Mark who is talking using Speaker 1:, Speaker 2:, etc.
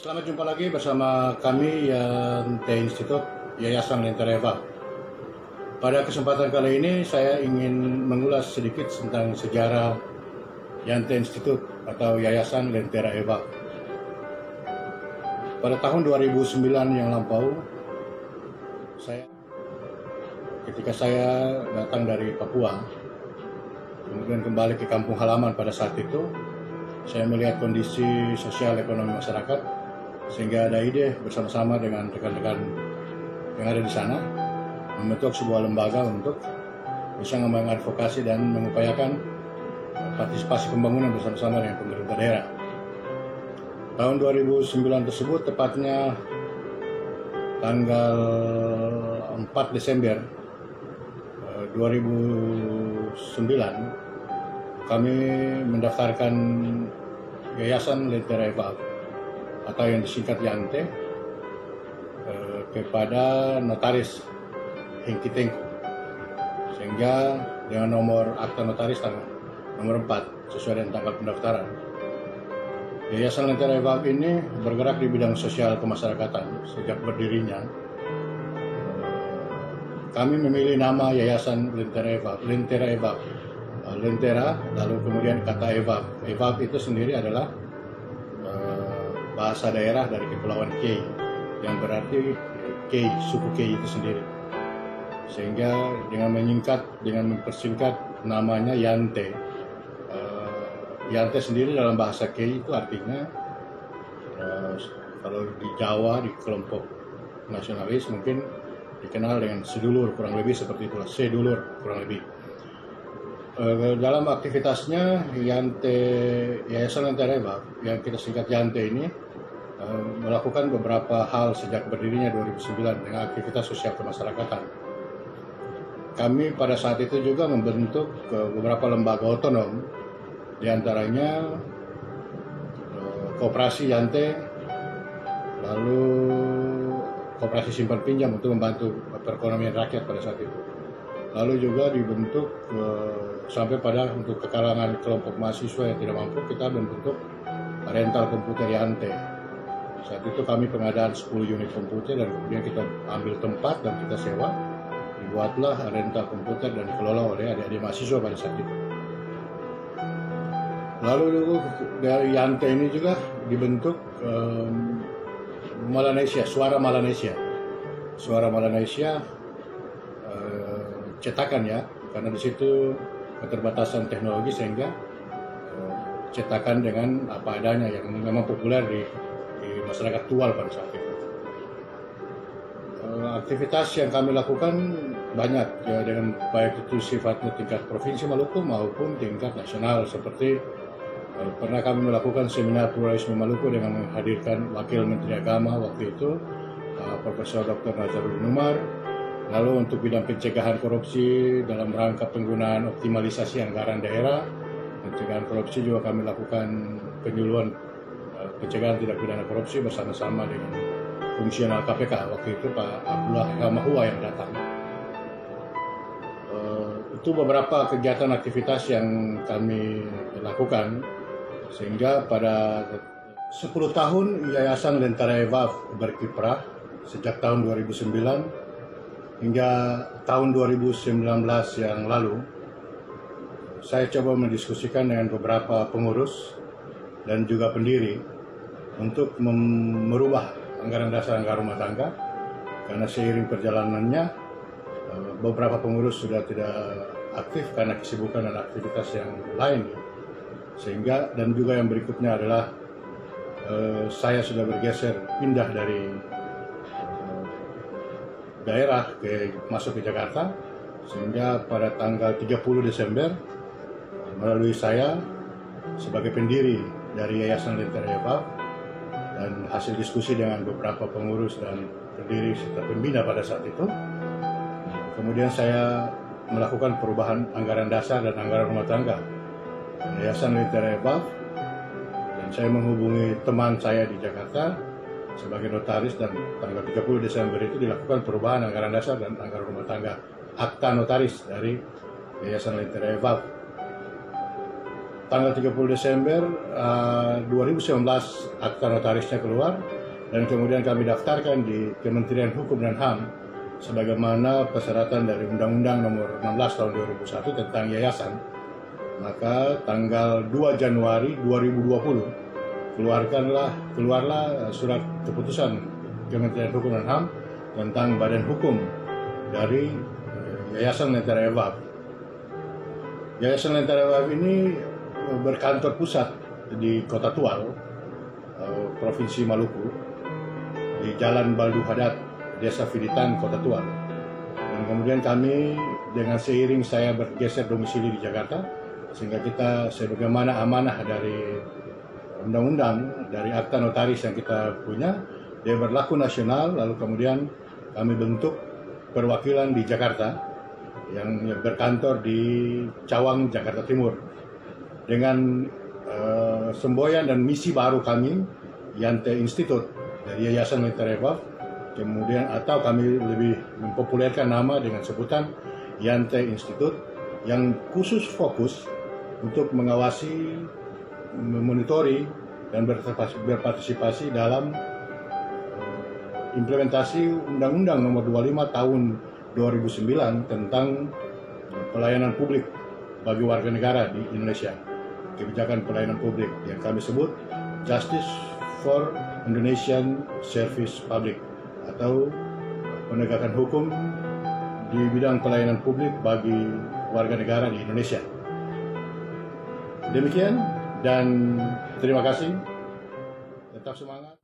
Speaker 1: Selamat jumpa lagi bersama kami Yante Institut Yayasan Lentera EVAP. Pada kesempatan kali ini saya ingin mengulas sedikit tentang sejarah Yante Institut atau Yayasan Lentera EVAP. Pada tahun 2009 yang lampau, ketika saya datang dari Papua, kemudian kembali ke kampung halaman pada saat itu, saya melihat kondisi sosial ekonomi masyarakat, sehingga ada ide bersama-sama dengan rekan-rekan yang ada di sana membentuk sebuah lembaga untuk bisa mengadvokasi dan mengupayakan partisipasi pembangunan bersama-sama dengan pemerintah daerah. Tahun 2009 tersebut, tepatnya tanggal 4 Desember 2009, kami mendaftarkan Yayasan Lentera EVAP atau yang disingkat Yante kepada notaris Hengki Tengku, sehingga dengan nomor akta notaris nomor 4 sesuai dengan tanggal pendaftaran. Yayasan Lentera EVAP ini bergerak di bidang sosial kemasyarakatan. Sejak berdirinya, kami memilih nama Yayasan Lentera EVAP, Lentera, lalu kemudian kata EVAP. EVAP itu sendiri adalah bahasa daerah dari Kepulauan Kei, yang berarti Kei, suku Kei itu sendiri. Sehingga dengan mempersingkat namanya Yante. Yante sendiri dalam bahasa Kei itu artinya, kalau di Jawa, di kelompok nasionalis mungkin dikenal dengan sedulur, kurang lebih seperti itulah, sedulur kurang lebih. Dalam aktivitasnya, Yayasan Lentera EVAP yang kita singkat Yante ini melakukan beberapa hal sejak berdirinya 2009 dengan aktivitas sosial kemasyarakatan. Kami pada saat itu juga membentuk beberapa lembaga otonom, diantaranya Koperasi Yante, lalu Koperasi Simpan Pinjam untuk membantu perekonomian rakyat pada saat itu. Lalu juga dibentuk sampai pada untuk kekalangan kelompok mahasiswa yang tidak mampu, kita membentuk rental komputer Yante. Saat itu kami pengadaan 10 unit komputer dan kemudian kita ambil tempat dan kita sewa. Dibuatlah rental komputer dan dikelola oleh adik-adik mahasiswa pada saat itu. Lalu dari Yante ini juga dibentuk Melanesia, Suara Melanesia. Suara Melanesia cetakan ya, karena di situ keterbatasan teknologi sehingga cetakan dengan apa adanya yang memang populer di masyarakat Tual pada saat itu. Aktivitas yang kami lakukan banyak ya, dengan baik itu sifatnya tingkat provinsi Maluku maupun tingkat nasional, seperti pernah kami melakukan seminar pluralisme Maluku dengan menghadirkan Wakil Menteri Agama waktu itu, Profesor Dr. Nazarudin Umar. Lalu untuk bidang pencegahan korupsi dalam rangka penggunaan optimalisasi anggaran daerah, pencegahan korupsi juga kami lakukan penyuluhan pencegahan tindak pidana korupsi bersama-sama dengan fungsional KPK waktu itu Pak Abdullah Mahua yang datang. Itu beberapa kegiatan aktivitas yang kami lakukan, sehingga pada 10 tahun Yayasan Lentera EVAP berkiprah sejak tahun 2009 hingga tahun 2019 yang lalu. Saya coba mendiskusikan dengan beberapa pengurus dan juga pendiri untuk merubah anggaran dasar anggaran rumah tangga, karena seiring perjalanannya beberapa pengurus sudah tidak aktif karena kesibukan dan aktivitas yang lain, sehingga dan juga yang berikutnya adalah saya sudah bergeser pindah dari daerah masuk ke Jakarta, sehingga pada tanggal 30 Desember melalui saya sebagai pendiri dari Yayasan Lentera EVAP dan hasil diskusi dengan beberapa pengurus dan pendiri serta pembina pada saat itu, kemudian saya melakukan perubahan anggaran dasar dan anggaran rumah tangga Yayasan Lentera EVAP, dan saya menghubungi teman saya di Jakarta sebagai notaris, dan tanggal 30 Desember itu dilakukan perubahan anggaran dasar dan anggaran rumah tangga, akta notaris dari Yayasan Lentera EVAP. tanggal 30 Desember 2019 akta notarisnya keluar, dan kemudian kami daftarkan di Kementerian Hukum dan HAM sebagaimana persyaratan dari Undang-Undang Nomor 16 Tahun 2001 tentang yayasan. Maka tanggal 2 Januari 2020 keluarlah surat keputusan Kementerian Hukum dan HAM tentang badan hukum dari Yayasan Lentera Evaf. Yayasan Lentera Evaf ini berkantor pusat di Kota Tual, Provinsi Maluku, di Jalan Baldu Hadat, Desa Fiditan, Kota Tual. Dan kemudian kami dengan seiring saya bergeser domisili di Jakarta, sehingga kita sebagaimana amanah dari undang-undang, dari akta notaris yang kita punya, dia berlaku nasional, lalu kemudian kami bentuk perwakilan di Jakarta yang berkantor di Cawang, Jakarta Timur. Dengan semboyan dan misi baru kami, Yante Institute dari Yayasan Lentera Evaf, kemudian atau kami lebih mempopulerkan nama dengan sebutan Yante Institute, yang khusus fokus untuk mengawasi, memonitori, dan berpartisipasi dalam implementasi Undang-Undang Nomor 25 Tahun 2009 tentang pelayanan publik bagi warga negara di Indonesia. Kebijakan pelayanan publik yang kami sebut Justice for Indonesian Service Public, atau penegakan hukum di bidang pelayanan publik bagi warga negara di Indonesia. Demikian, dan terima kasih. Tetap semangat.